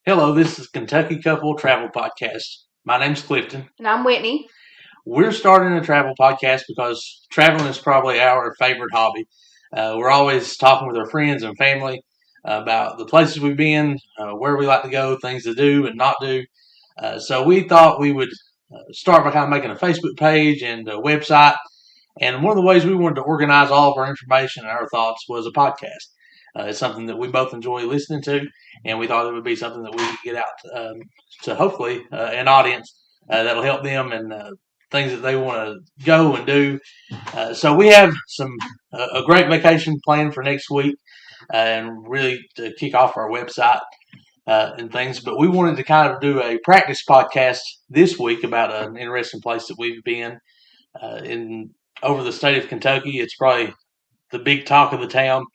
Hello, this is Kentucky Couple Travel Podcast. My name's Clifton. And I'm Whitney. We're starting a travel podcast because traveling is probably our favorite hobby. We're always talking with our friends and family about the places we've been, where we like to go, things to do and not do. So we thought we would start by kind of making a Facebook page and a website. And one of the ways we wanted to organize all of our information and our thoughts was a podcast. It's something that we both enjoy listening to, and we thought it would be something that we could get out to hopefully an audience that'll help them and things that they want to go and do. So we have a great vacation planned for next week, and really to kick off our website and things. But we wanted to kind of do a practice podcast this week about an interesting place that we've been in over the state of Kentucky. It's probably the big talk of the town.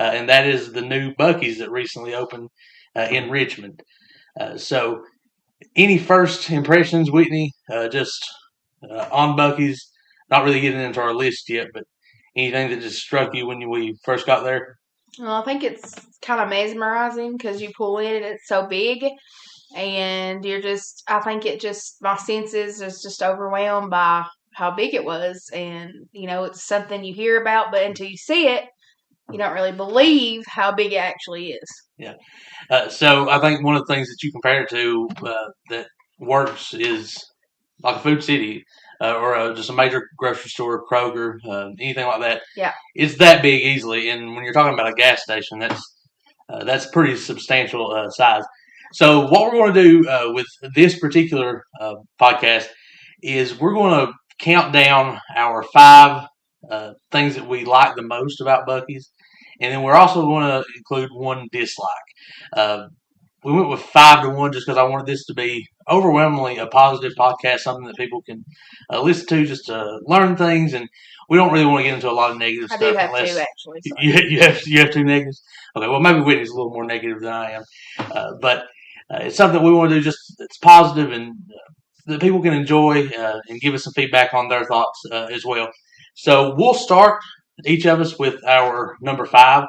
And that is the new Bucky's that recently opened in Richmond. So, any first impressions, Whitney, just on Bucky's? Not really getting into our list yet, but anything that just struck you when we first got there? Well, I think it's kind of mesmerizing because you pull in and it's so big, and I think my senses is just overwhelmed by how big it was. And, it's something you hear about, but until you see it, you don't really believe how big it actually is. Yeah. So I think one of the things that you compare it to that works is like a food city or just a major grocery store, Kroger, anything like that. Yeah. It's that big easily. And when you're talking about a gas station, that's pretty substantial size. So what we're going to do with this particular podcast is we're going to count down our 5 things that we like the most about Bucky's. And then we're also going to include one dislike. We went with 5-1 just because I wanted this to be overwhelmingly a positive podcast, something that people can listen to just to learn things. And we don't really want to get into a lot of negative stuff. I do have 2, actually. So. You have 2 negatives? Okay, well, maybe Whitney's a little more negative than I am. But it's something we want to do just it's positive and that people can enjoy and give us some feedback on their thoughts as well. So we'll start each of us with our number 5.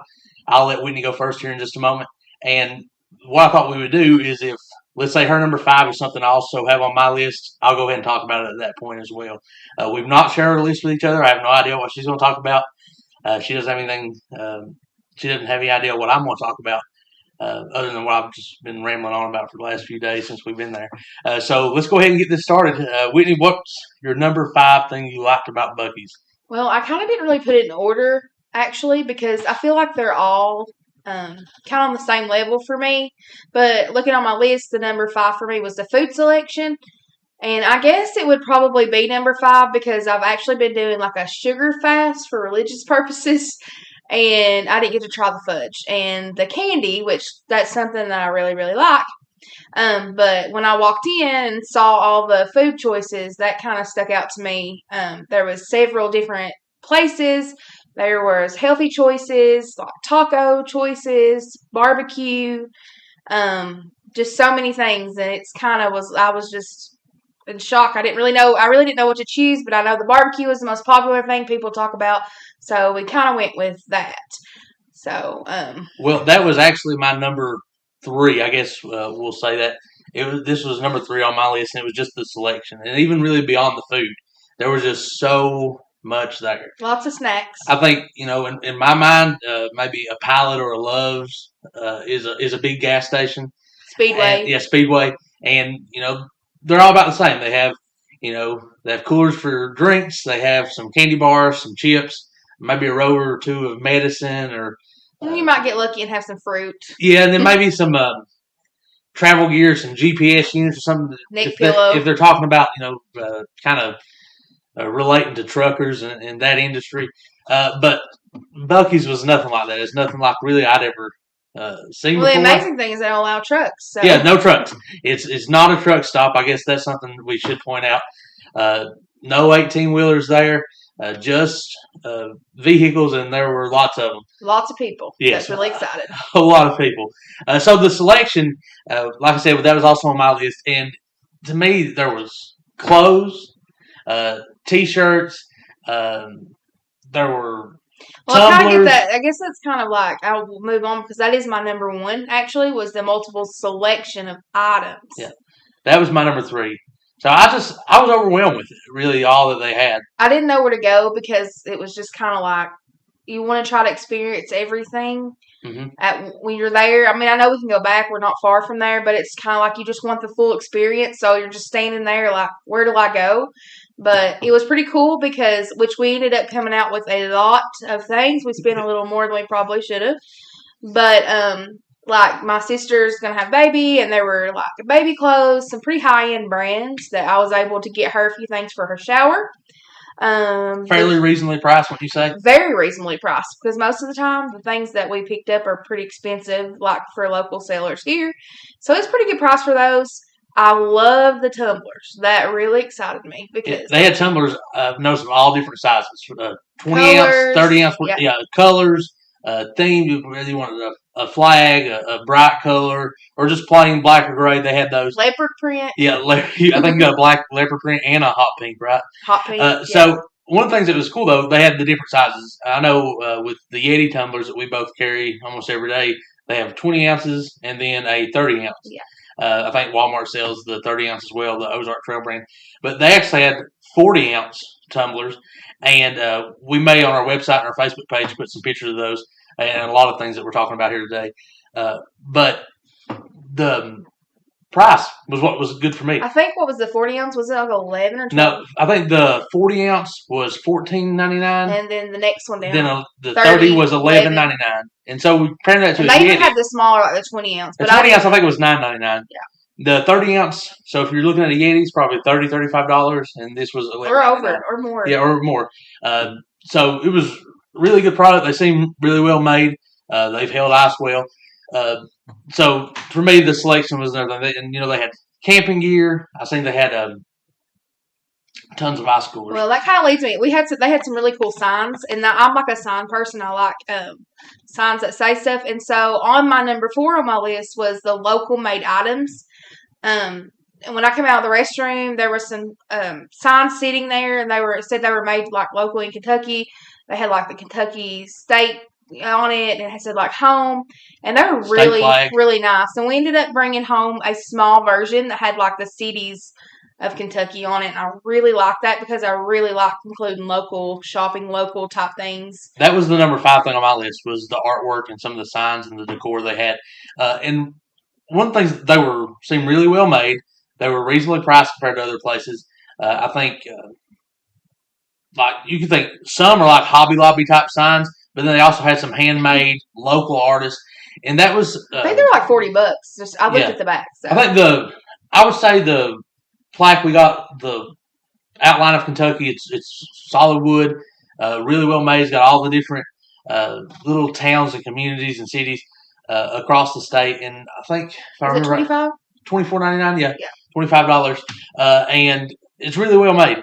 I'll let Whitney go first here in just a moment. And what I thought we would do is if, let's say her number 5 is something I also have on my list, I'll go ahead and talk about it at that point as well. We've not shared a list with each other. I have no idea what she's going to talk about. She doesn't have anything. She doesn't have any idea what I'm going to talk about. Other than what I've just been rambling on about for the last few days since we've been there. So let's go ahead and get this started. Whitney, what's your number 5 thing you liked about Bucky's? Well, I kind of didn't really put it in order, actually, because I feel like they're all kind of on the same level for me. But looking on my list, the number 5 for me was the food selection. And I guess it would probably be number 5 because I've actually been doing like a sugar fast for religious purposes. And I didn't get to try the fudge and the candy, which that's something that I really, really like. But when I walked in and saw all the food choices, that kind of stuck out to me. There was several different places. There was healthy choices, like taco choices, barbecue, just so many things. And I was just in shock. I really didn't know what to choose, but I know the barbecue was the most popular thing people talk about. So we kind of went with that. So, well, that was actually my number 3. I guess we'll say that this was number 3 on my list, and it was just the selection, and even really beyond the food, there was just so much there. Lots of snacks. I think in my mind, maybe a Pilot or a Love's is a big gas station. Speedway. Speedway, and they're all about the same. They have they have coolers for drinks. They have some candy bars, some chips, maybe a row or 2 of medicine or. You might get lucky and have some fruit. Yeah, and then maybe some travel gear, some GPS units or something. If they're talking about, kind of relating to truckers and that industry. But Bucky's was nothing like that. It's nothing like really I'd ever seen before. Well, the amazing thing is they don't allow trucks. So. Yeah, no trucks. It's not a truck stop. I guess that's something we should point out. No 18-wheelers there. Just vehicles, and there were lots of them. Lots of people. Yes. That's really excited. A lot of people. So the selection, like I said, that was also on my list. And to me, there was clothes, T-shirts. There were Well, I kind of get tumblers. that. I guess that's kind of like I will move on because that is my number one. Actually, was the multiple selection of items. Yeah, that was my number 3. So I was overwhelmed with it. Really, all that they had. I didn't know where to go because it was just kind of like you want to try to experience everything when you're there. I mean, I know we can go back. We're not far from there, but it's kind of like you just want the full experience. So you're just standing there like, where do I go? But it was pretty cool because, which we ended up coming out with a lot of things. We spent a little more than we probably should have. But, like my sister's going to have a baby and there were like baby clothes, some pretty high end brands that I was able to get her a few things for her shower. Fairly reasonably priced, what you say? Very reasonably priced because most of the time the things that we picked up are pretty expensive, like for local sellers here. So it's pretty good price for those. I love the tumblers. That really excited me because they had tumblers. Noticed of all different sizes: 20 colors, ounce, 30 ounce, yeah, colors, themed. Whether you wanted a flag, a bright color, or just plain black or gray, they had those. Leopard print. Yeah, I think you got a black leopard print and a hot pink, right? Hot pink. So one of the things that was cool though, they had the different sizes. I know with the Yeti tumblers that we both carry almost every day, they have 20 ounces and then a 30 ounce. Yeah. I think Walmart sells the 30 ounce as well, the Ozark Trail brand. But they actually had 40 ounce tumblers, and we may on our website and our Facebook page put some pictures of those and a lot of things that we're talking about here today. But the price was what was good for me. I think what was the 40 ounce? Was it like 11 or 12? No, I think the 40 ounce was $14.99. And then the next one down. Then the 30 was $11.99. And so we printed that to and they even had the smaller, like the 20 ounce. The 20 ounce, I think it was $9.99. Yeah. The 30 ounce, so if you're looking at a Yeti, it's probably $30, $35, and this was $11. Or over, or more. Yeah, or more. So it was really good product. They seem really well made. They've held ice well. So for me, the selection was another thing. And, they had camping gear. I think they had tons of ice coolers. Well, that kind of leads me. They had some really cool signs, and I'm like a sign person. I like signs that say stuff. And so on my number 4 on my list was the local made items. And when I came out of the restroom, there were some signs sitting there, and it said they were made like locally in Kentucky. They had like the Kentucky state on it, and it said like home, and they were really, really nice. And we ended up bringing home a small version that had like the cities of Kentucky on it, and I really liked that because I really like including local shopping, local type things. That was the number 5 thing on my list was the artwork and some of the signs and the decor they had. And one of the things they seemed really well made. They were reasonably priced compared to other places. I think like you could think some are like Hobby Lobby type signs, but then they also had some handmade local artists, and that was I think they were like $40. I looked at the back. So. I think I would say the plaque we got, the outline of Kentucky, it's solid wood, really well made. It's got all the different little towns and communities and cities across the state, and I think if I remember right, $24.99, yeah, $25, and it's really well made.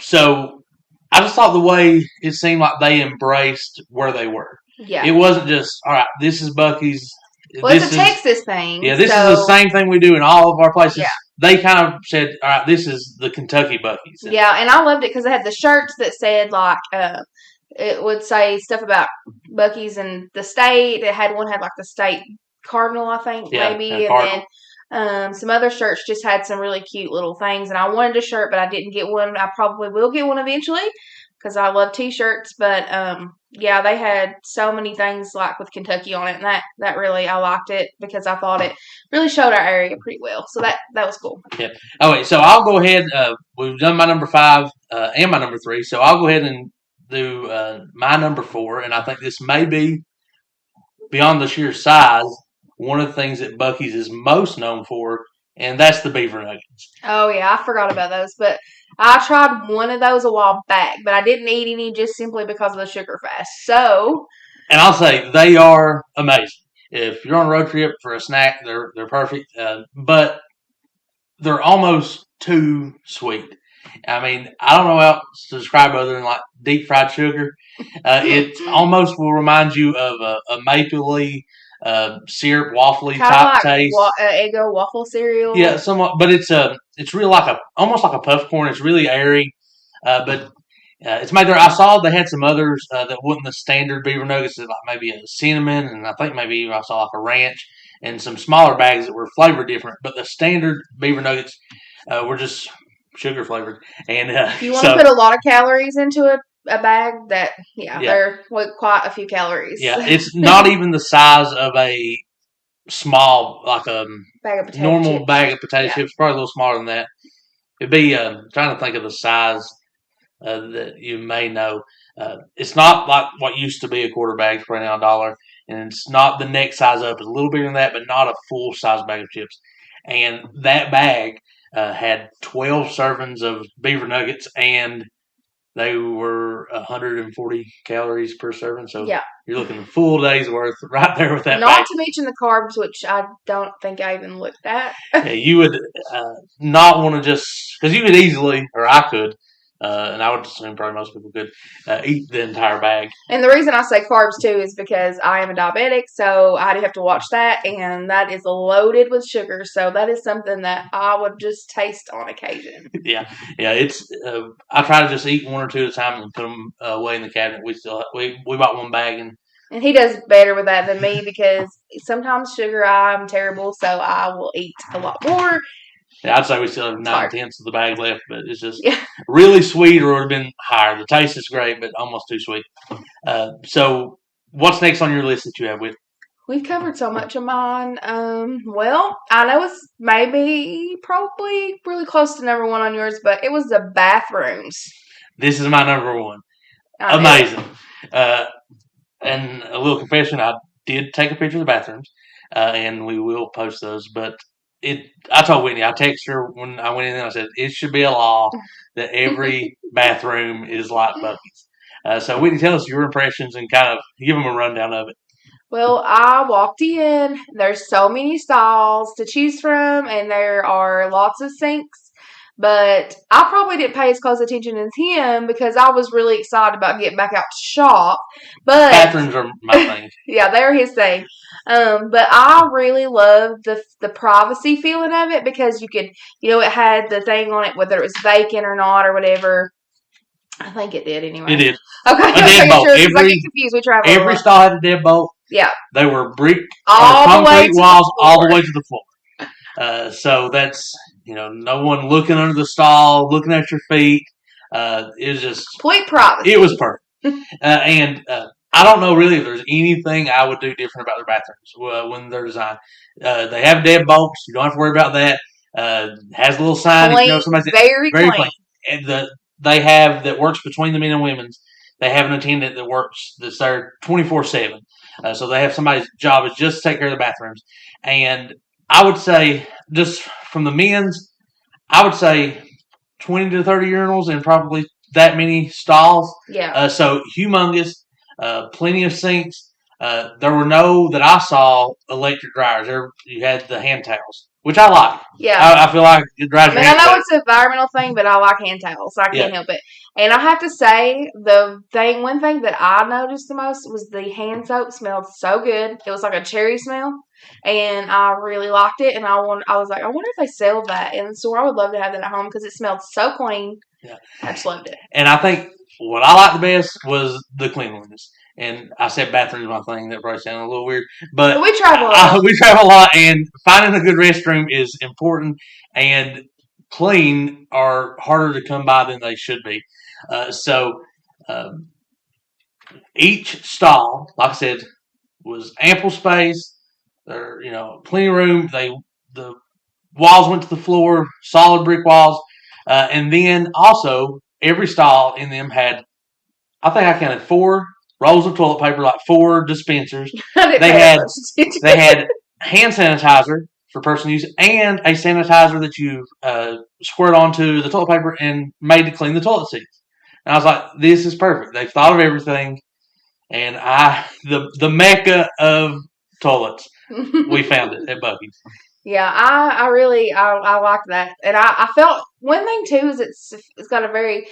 So I just thought the way it seemed like they embraced where they were. Yeah, it wasn't just all right. This is Bucky's. Well, it's a Texas thing. Yeah, this is the same thing we do in all of our places. Yeah. They kind of said, all right, this is the Kentucky Bucky's. Yeah, and I loved it because they had the shirts that said like it would say stuff about Bucky's and the state. It had one had like the state cardinal, I think, maybe, and then some other shirts just had some really cute little things. And I wanted a shirt, but I didn't get one. I probably will get one eventually because I love T-shirts. But yeah, they had so many things like with Kentucky on it, and that really I liked it because I thought it really showed our area pretty well. So that was cool. Yeah. Oh wait, so I'll go ahead. We've done my number 5 and my number 3, so I'll go ahead and do my number 4, and I think this may be beyond the sheer size. One of the things that Bucky's is most known for, and that's the beaver nuggets. Oh, yeah, I forgot about those. But I tried one of those a while back, but I didn't eat any just simply because of the sugar fast. So, and I'll say they are amazing. If you're on a road trip for a snack, they're perfect. But they're almost too sweet. I mean, I don't know how else to describe other than like deep fried sugar. It almost will remind you of a mapley syrup waffly type taste. Eggo waffle cereal. Yeah, somewhat, but it's real like almost like a puff corn. It's really airy, but It's made there. I saw they had some others that wasn't the standard beaver nuggets, like maybe a cinnamon, and I think maybe even I saw like a ranch and some smaller bags that were flavored different. But the standard beaver nuggets were just sugar flavored. And if you want to put a lot of calories into a bag, they're quite a few calories. Yeah, it's not even the size of a small, like a normal chips. bag of potato chips, probably a little smaller than that. It'd be trying to think of the size that you may know. It's not like what used to be a quarter bag for now $1, and it's not the next size up. It's a little bigger than that, but not a full size bag of chips. And that bag had 12 servings of beaver nuggets, and they were 140 calories per serving. So you're looking a full day's worth right there with that Not bag. to mention the carbs, which I don't think I even looked at. Yeah, you would not want to just, because you could easily, or I could, and I would assume probably most people could, eat the entire bag. And the reason I say carbs too is because I am a diabetic, so I do have to watch that, and that is loaded with sugar. So that is something that I would just taste on occasion. Yeah. It's I try to just eat one or two at a time and put them away in the cabinet. We bought one bag and he does better with that than me because sometimes sugar I'm terrible, so I will eat a lot more. Yeah, I'd say we still have 9/10 of the bag left, but it's just really sweet, or it would have been higher. The taste is great, but almost too sweet. So, what's next on your list that you have with? We've covered so much of mine. Well, I know it's probably really close to number one on yours, but it was the bathrooms. This is my number one. Amazing. And a little confession, I did take a picture of the bathrooms, and we will post those, but I told Whitney, I texted her when I went in there, I said, it should be a law that every bathroom is like Bucky's. So, Whitney, tell us your impressions and kind of give them a rundown of it. Well, I walked in. There's so many stalls to choose from, and there are lots of sinks. But I probably didn't pay as close attention as him because I was really excited about getting back out to shop. But bathrooms are my thing. Yeah, they're his thing. But I really loved the privacy feeling of it because you could, it had the thing on it whether it was vacant or not or whatever. I think it did anyway. It did. Okay, a deadbolt. Sure, I get confused. We travel. Every stall had a deadbolt. Yeah. They were brick concrete walls all the way to the floor. So that's, no one looking under the stall, looking at your feet. It was just complete privacy. It was perfect. And I don't know really if there's anything I would do different about their bathrooms when they're designed. They have deadbolts. You don't have to worry about that. Has a little sign. Clean, somebody's very clean. And they have that works between the men and women's. They have an attendant that works that's there 24/7. So they have somebody's job is just to take care of the bathrooms. And I would say, just from the men's, I would say 20 to 30 urinals and probably that many stalls. Yeah. So humongous, plenty of sinks. There were no, that I saw, electric dryers. You had the hand towels, which I like. Yeah. I feel like it dries your hands. I know it's an environmental thing, but I like hand towels, so I can't help it. And I have to say, one thing that I noticed the most was the hand soap smelled so good. It was like a cherry smell, and I really liked it. And I was like, I wonder if they sell that in the store. I would love to have that at home because it smelled so clean. Yeah. I just loved it. And I think what I liked the best was the cleanliness. And I said bathroom's my thing. That probably sounded a little weird. But we travel a lot. We travel a lot, and finding a good restroom is important. And clean are harder to come by than they should be. So each stall, like I said, was ample space. There, plenty of room. The walls went to the floor, solid brick walls. And then also every stall in them had, I think I counted 4 rolls of toilet paper, like 4 dispensers. They had hand sanitizer for personal use and a sanitizer that you squirt onto the toilet paper and made to clean the toilet seats. And I was like, this is perfect. They've thought of everything. And the mecca of toilets, we found it at Bucky's. Yeah, I really like that. And I felt one thing too is it's got a very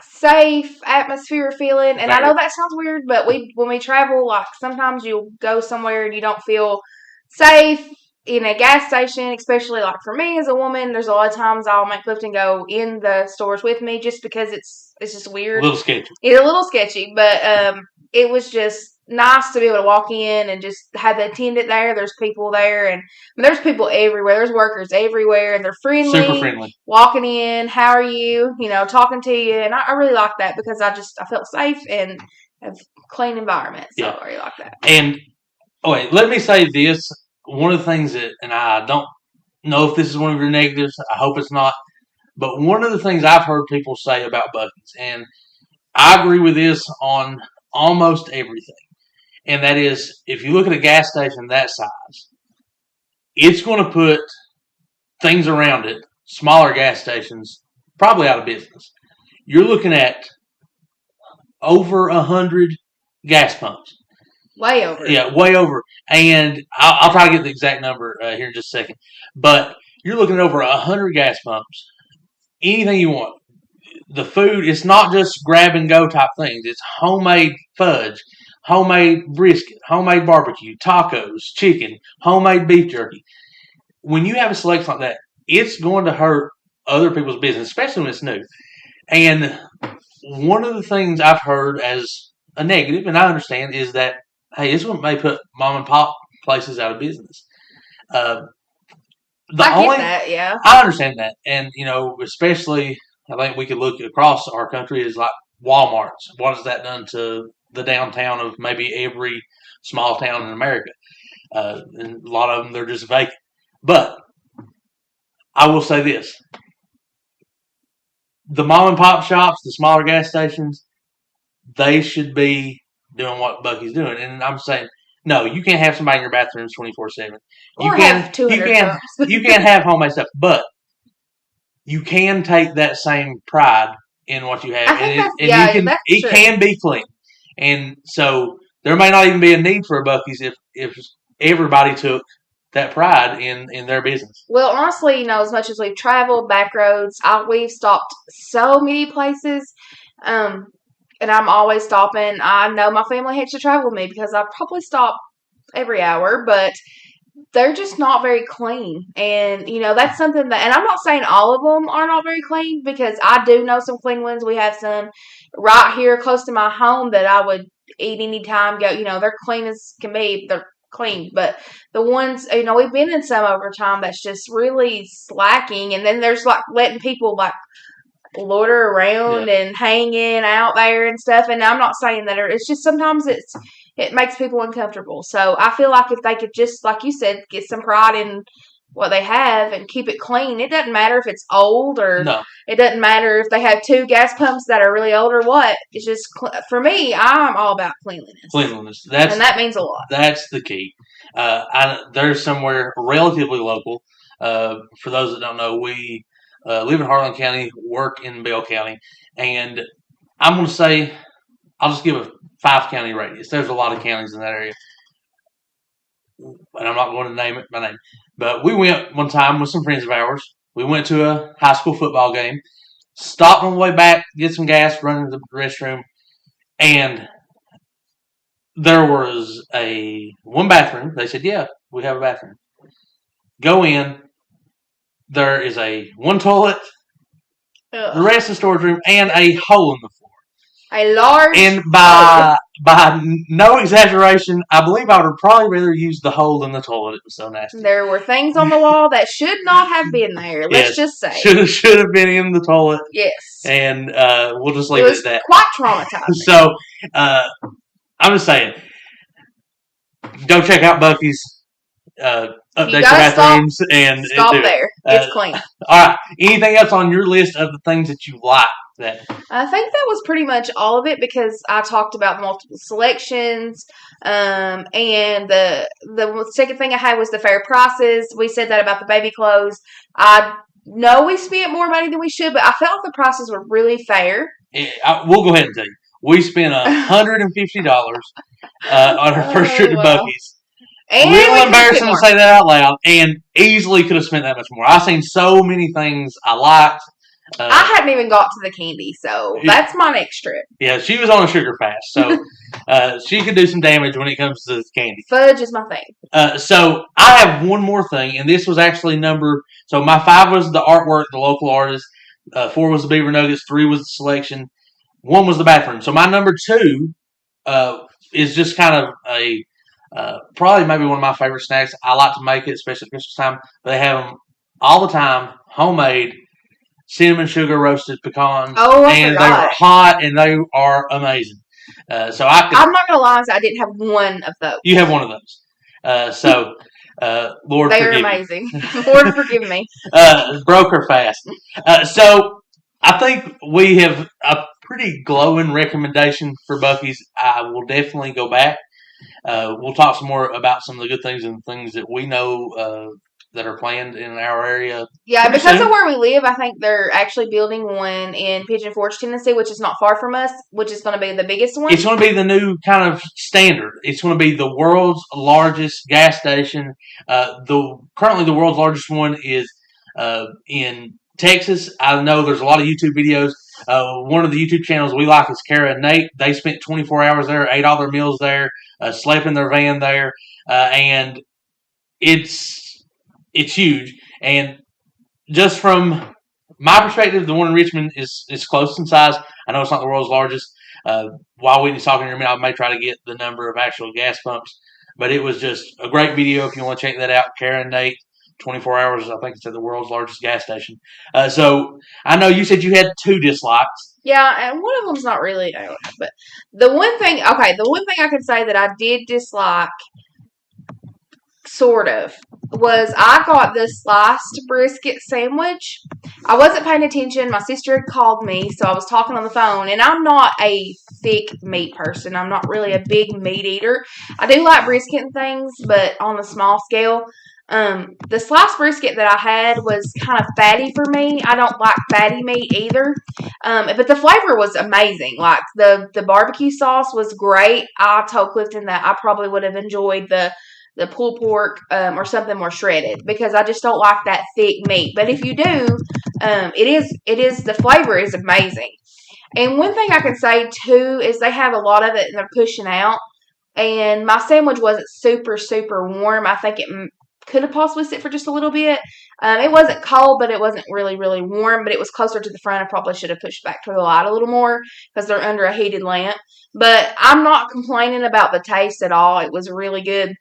safe atmosphere feeling. And I know that sounds weird, but when we travel, sometimes you'll go somewhere and you don't feel safe in a gas station, especially like for me as a woman, there's a lot of times I'll make Clifton go in the stores with me just because it's just A weird. little sketchy. It's a little sketchy, but it was just nice to be able to walk in and just have the attendant there. There's people there, and there's people everywhere. There's workers everywhere, and they're friendly. Super friendly. Walking in, how are you? Talking to you, and I really like that because I felt safe and have clean environment. So I really like that. And let me say this. One of the things that, and I don't know if this is one of your negatives. I hope it's not. But one of the things I've heard people say about Bucky's, and I agree with this on almost everything, and that is if you look at a gas station that size, it's going to put things around it, smaller gas stations, probably out of business. You're looking at over 100 gas pumps. Way over. Yeah, way over. And I'll try to get the exact number here in just a second. But you're looking at over 100 gas pumps. Anything you want. The food, it's not just grab and go type things. It's homemade fudge, homemade brisket, homemade barbecue, tacos, chicken, homemade beef jerky. When you have a selection like that, it's going to hurt other people's business, especially when it's new. And one of the things I've heard as a negative, and I understand, is that, hey, this one may put mom and pop places out of business. I get that, yeah. I understand that. And, especially, I think we could look across our country as like Walmart's. What has that done to the downtown of maybe every small town in America? And a lot of them, they're just vacant. But I will say this. The mom and pop shops, the smaller gas stations, they should be doing what Bucky's doing. And I'm saying, no, you can't have somebody in your bathrooms 24/7. You can't have homemade stuff, but you can take that same pride in what you have, it can be clean. And so there may not even be a need for a Bucky's if everybody took that pride in their business. Well, honestly, as much as we've traveled back roads, we've stopped so many places. And I'm always stopping. I know my family hates to travel with me because I probably stop every hour, but they're just not very clean. And, that's something that, and I'm not saying all of them are not very clean because I do know some clean ones. We have some right here close to my home that I would eat anytime, they're clean as can be. They're clean, but the ones, we've been in some over time that's just really slacking. And then there's like letting people like loiter around and hanging out there and stuff. And I'm not saying that it's just sometimes it makes people uncomfortable. So I feel like if they could just, like you said, get some pride in what they have and keep it clean. It doesn't matter if it's old or it doesn't matter if they have 2 gas pumps that are really old or what. It's just, for me, I'm all about cleanliness. And that means a lot. That's the key. There's somewhere relatively local. For those that don't know, we live in Harlan County, work in Bell County, and I'm going to say, I'll just give a 5-county radius. There's a lot of counties in that area, and I'm not going to name it by name. But we went one time with some friends of ours. We went to a high school football game, stopped on the way back, get some gas, run to the restroom, and there was one bathroom. They said, yeah, we have a bathroom. Go in. There is one toilet, the rest of the storage room, and a hole in the floor. A large. And by no exaggeration, I believe I would probably rather use the hole than the toilet. It was so nasty. There were things on the wall that should not have been there. Let's just say should have been in the toilet. Yes. And we'll just leave it at that. Quite traumatizing. So I'm just saying, go check out Bucky's. Update your bathrooms and stop there. It's clean. All right. Anything else on your list of the things that you like? I think that was pretty much all of it because I talked about multiple selections, and the second thing I had was the fair prices. We said that about the baby clothes. I know we spent more money than we should, but I felt like the prices were really fair. We'll go ahead and tell you. We spent $150 on our first trip to Bucky's. And a little embarrassing to say that out loud, and easily could have spent that much more. I've seen so many things I liked. I hadn't even got to the candy, so that's my next trip. Yeah, she was on a sugar fast, so She could do some damage when it comes to candy. Fudge is my thing. So I have one more thing, and this was actually So my 5 was the artwork, the local artist. 4 was the Beaver Nuggets. 3 was the selection. 1 was the bathroom. So my number 2 is just kind of a probably maybe one of my favorite snacks. I like to make it, especially at Christmas time. But they have them all the time, homemade cinnamon sugar roasted pecans, and they are hot and they are amazing. I'm not gonna lie, I didn't have one of those. You have one of those. Lord, they are amazing. Lord, forgive me. Broke her fast. So I think we have a pretty glowing recommendation for Bucky's. I will definitely go back. We'll talk some more about some of the good things and things that we know that are planned in our area. Yeah, because of where we live, I think they're actually building one in Pigeon Forge, Tennessee, which is not far from us, which is going to be the biggest one. It's going to be the new kind of standard. It's going to be the world's largest gas station. Currently the world's largest one is in Texas. I know there's a lot of YouTube videos. One of the YouTube channels we like is Kara and Nate. They spent 24 hours there, ate all their meals there, slept in their van there, and it's huge. And just from my perspective, the one in Richmond is close in size. I know it's not the world's largest. While Whitney's talking to me, I may try to get the number of actual gas pumps. But it was just a great video if you want to check that out. Kara and Nate, 24 hours, I think it's at the world's largest gas station. So I know you said you had 2 dislikes. Yeah, and one of them's not really, but the one thing I can say that I did dislike, sort of, was I got this sliced brisket sandwich. I wasn't paying attention. My sister had called me, so I was talking on the phone, and I'm not a thick meat person. I'm not really a big meat eater. I do like brisket and things, but on a small scale. The sliced brisket that I had was kind of fatty for me. I don't like fatty meat either. But the flavor was amazing. Like the barbecue sauce was great. I told Clifton that I probably would have enjoyed the pulled pork or something more shredded, because I just don't like that thick meat. But if you do, it is the flavor is amazing. And one thing I can say too is they have a lot of it and they're pushing out. And my sandwich wasn't super, super warm. I think it could have possibly sit for just a little bit. It wasn't cold, but it wasn't really, really warm. But it was closer to the front. I probably should have pushed back to the light a little more because they're under a heated lamp. But I'm not complaining about the taste at all. It was really good.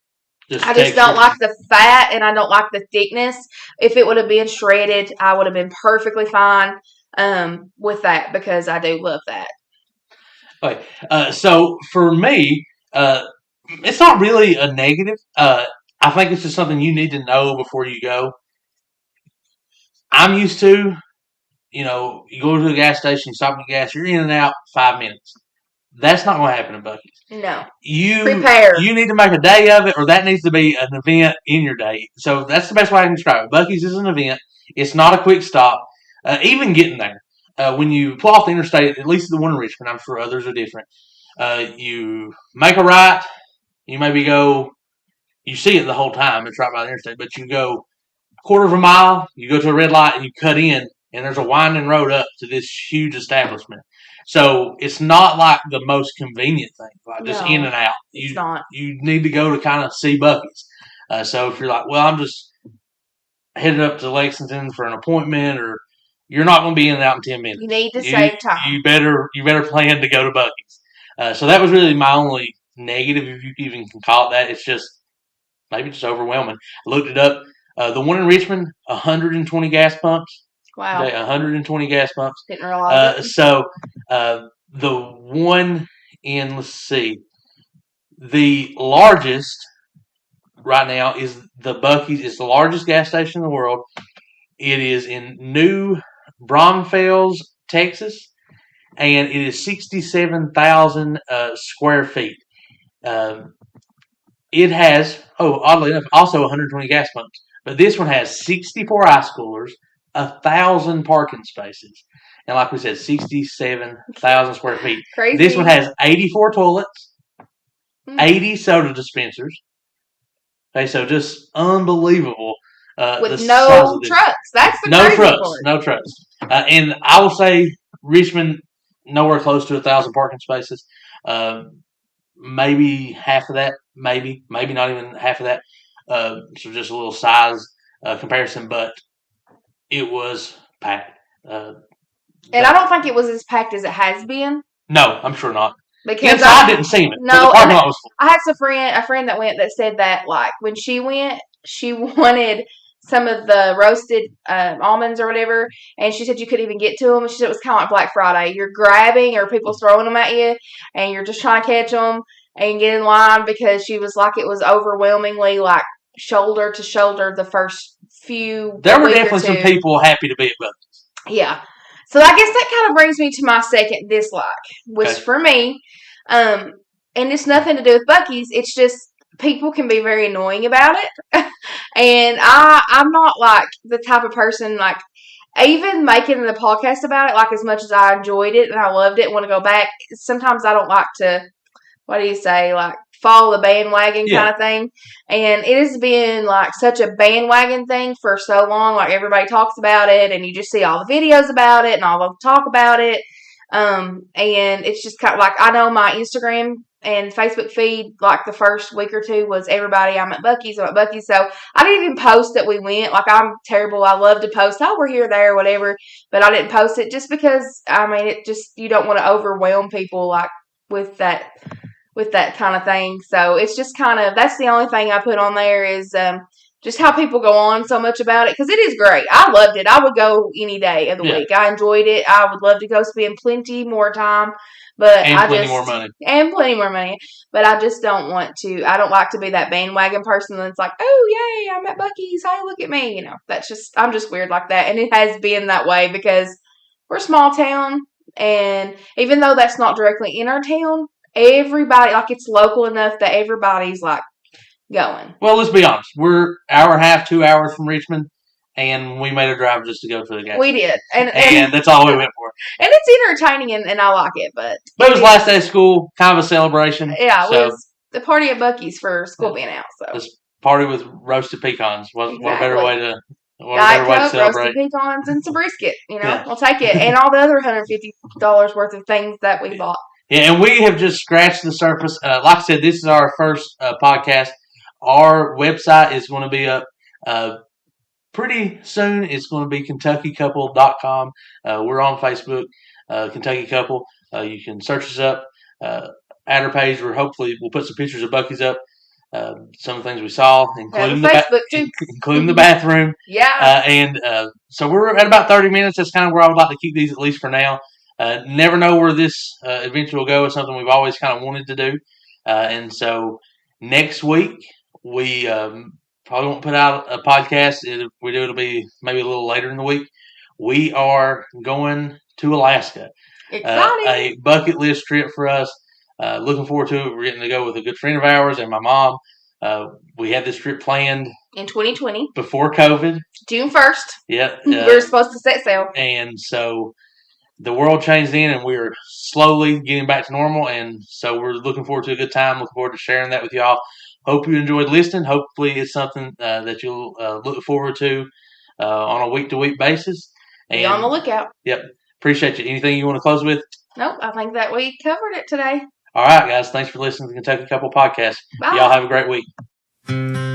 I just don't like the fat, and I don't like the thickness. If it would have been shredded, I would have been perfectly fine with that, because I do love that. Okay. So for me, it's not really a negative. I think it's just something you need to know before you go. I'm used to, you go to a gas station, you stop and get gas, you're in and out 5 minutes. That's not going to happen at Bucky's. No. Prepare. You need to make a day of it, or that needs to be an event in your day. So that's the best way I can describe it. Bucky's is an event. It's not a quick stop. Even getting there. When you pull off the interstate, at least the one in Richmond, I'm sure others are different. You make a right. You maybe go, you see it the whole time. It's right by the interstate. But you go a quarter of a mile, you go to a red light, and you cut in. And there's a winding road up to this huge establishment. So it's not like the most convenient thing, like just in and out. It's not. You need to go to kind of see Bucky's. So if you're like, well, I'm just headed up to Lexington for an appointment, or you're not going to be in and out in 10 minutes. You need to save time. You better plan to go to Bucky's. So that was really my only negative, if you even can call it that. It's just maybe just overwhelming. I looked it up. The one in Richmond, 120 gas pumps. Wow. 120 gas pumps. Didn't realize it. So the one in, let's see, the largest right now is the Bucky's. It's the largest gas station in the world. It is in New Braunfels, Texas, and it is 67,000 square feet. It has, oddly enough, also 120 gas pumps. But this one has 64 ice coolers, 1,000 parking spaces, and like we said, 67,000 square feet. Crazy. This one has 84 toilets, 80 soda dispensers. Okay, so just unbelievable. With no trucks. That's the crazy part. No trucks. And I will say Richmond, nowhere close to 1,000 parking spaces. maybe half of that, maybe not even half of that. So just a little size comparison, but it was packed. And I don't think it was as packed as it has been. No, I'm sure not. Because inside didn't seem it. No, the parking lot was full. I had a friend that went that said that like when she went, she wanted some of the roasted almonds or whatever, and she said you couldn't even get to them. And she said it was kind of like Black Friday. You're grabbing or people throwing them at you, and you're just trying to catch them and get in line because she was like it was overwhelmingly like shoulder to shoulder the first few. There were definitely some people happy to be at Bucky's. Yeah. So I guess that kind of brings me to my second dislike, which for me, and it's nothing to do with Bucky's. It's just people can be very annoying about it, and I'm not like the type of person like even making the podcast about it. Like as much as I enjoyed it and I loved it, and want to go back. Sometimes I don't like to. What do you say? Like follow the bandwagon kind of thing. And it has been like such a bandwagon thing for so long. Like everybody talks about it and you just see all the videos about it and all the talk about it. And it's just kind of like, I know my Instagram and Facebook feed, like the first week or two was everybody, I'm at Bucky's. So I didn't even post that we went. Like I'm terrible. I love to post, oh, we're here, there, whatever. But I didn't post it just because, I mean, it just, you don't want to overwhelm people like with that kind of thing. So it's just kind of, that's the only thing I put on there is just how people go on so much about it. Because it is great. I loved it. I would go any day of the week. I enjoyed it. I would love to go spend plenty more time. But plenty more money. But I just don't want to. I don't like to be that bandwagon person that's like, oh, yay, I'm at Bucky's. Hey, look at me. You know, I'm just weird like that. And it has been that way because we're a small town. And even though that's not directly in our town, everybody, like it's local enough that everybody's like going. Well, let's be honest. We're hour and a half, 2 hours from Richmond, and we made a drive just to go to the gas. We did. And that's all we went for. And it's entertaining and I like it, but it was last day of school, kind of a celebration. Yeah, it was the party at Bucky's for school being out. So this party with roasted pecans. What a better way to celebrate. Roasted pecans and some brisket. You know, we'll take it. And all the other $150 worth of things that we bought. Yeah, and we have just scratched the surface. Like I said, this is our first podcast. Our website is going to be up pretty soon. It's going to be KentuckyCouple.com. We're on Facebook, Kentucky Couple. You can search us up. At our page, where hopefully we'll put some pictures of Bucky's up. Some of the things we saw, including the bathroom. Yeah. So we're at about 30 minutes. That's kind of where I would like to keep these, at least for now. Never know where this eventually will go. It's something we've always kind of wanted to do. And so next week, we probably won't put out a podcast. If we do, it'll be maybe a little later in the week. We are going to Alaska. Exciting. A bucket list trip for us. Looking forward to it. We're getting to go with a good friend of ours and my mom. We had this trip planned in 2020 before COVID. June 1st. Yeah. We were supposed to set sail. And so the world changed then, and we're slowly getting back to normal. And so we're looking forward to a good time. Looking forward to sharing that with y'all. Hope you enjoyed listening. Hopefully it's something that you'll look forward to on a week-to-week basis. Be on the lookout. Yep. Appreciate you. Anything you want to close with? Nope. I think that we covered it today. All right, guys. Thanks for listening to the Kentucky Couple Podcast. Bye. Y'all have a great week.